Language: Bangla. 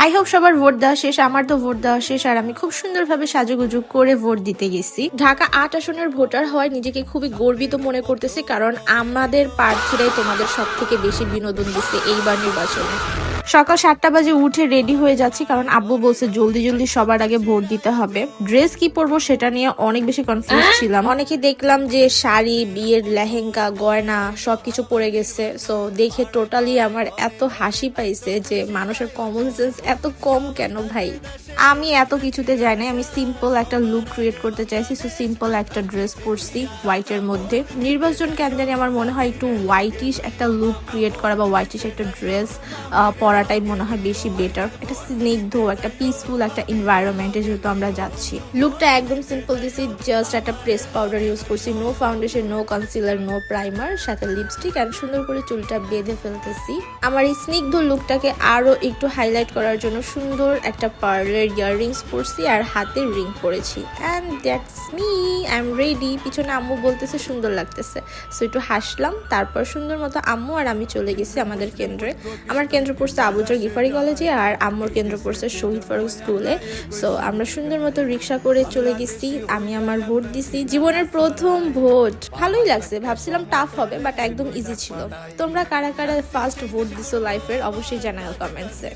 আই হোপ সবার ভোট দেওয়া শেষ। আমার তো ভোট দেওয়া শেষ আর আমি খুব সুন্দরভাবে সাজুগুজু করে ভোট দিতে গেছি। ঢাকা ৮ আসনের ভোটার হওয়ায় নিজেকে খুবই গর্বিত মনে করতেছি, কারণ আমাদের প্রার্থীরাই তোমাদের সব থেকে বেশি বিনোদন দিচ্ছে এইবার নির্বাচনে। সকাল 7টা বাজে উঠে রেডি হয়ে যাচ্ছি, কারণ আব্বু বলছে জলদি জলদি সবার আগে ভোট দিতে হবে। ড্রেস কি পরবো সেটা নিয়ে অনেক বেশি কনফিউজ ছিলাম। অনেকে দেখলাম যে শাড়ি, বিয়ের লেহেঙ্গা, গয়না সবকিছু পরে গেছে। সো দেখে টোটালি আমার এত হাসি পাইছে যে মানুষের কমন সেন্স এত কম কেন ভাই। আমি এত কিছুতে যাই নাই, আমি সিম্পল একটা লুক ক্রিয়েট করতে চাইছি। সো সিম্পল একটা ড্রেস পরছি হোয়াইটের মধ্যে। নির্বাচন কেন্দ্রে আমার মনে হয় একটু হোয়াইটিশ একটা লুক ক্রিয়েট করা বা হোয়াইটিশ একটা ড্রেস পরাটাই মনে হয় বেশি বেটার। একটা স্নিগ্ধ, একটা পিসফুল একটা এনভায়রনমেন্টে যেহেতু আমরা যাচ্ছি। লুকটা একদম সিম্পল দিছি, জাস্ট একটা প্রেস পাউডার ইউজ করছি, no foundation, no concealer, no primer, সাথে লিপস্টিক, আর সুন্দর করে চুলটা বেঁধে ফেলতেছি। আমার এই স্নিগ্ধ লুকটাকে আরো একটু হাইলাইট করার জন্য সুন্দর একটা পার্লের ইয়াররিংস পরছি আর হাতে রিং পরেছি। And that's me, I am ready. পিছনে আম্মু বলতেছে সুন্দর লাগতেছে, সো একটু হাসলাম। তারপর সুন্দর মতো আম্মু আর আমি চলে গেছি আমাদের কেন্দ্রে। আমার কেন্দ্র পড়ছে আবুজার গিফারি কলেজে আর আম্মুর কেন্দ্র পড়ছে শহীদ ফারুক স্কুলে। সো আমরা সুন্দর মতো রিক্সা করে চলে গেছি। আমি আমার ভোট দিছি, জীবনের প্রথম ভোট। ভালোই লাগছে, ভাবছিলাম টাফ হবে বাট একদম ইজি ছিল। তোমরা কারা কারা ফার্স্ট ভোট দিছো লাইফের অবশ্যই জানাও কমেন্টসে।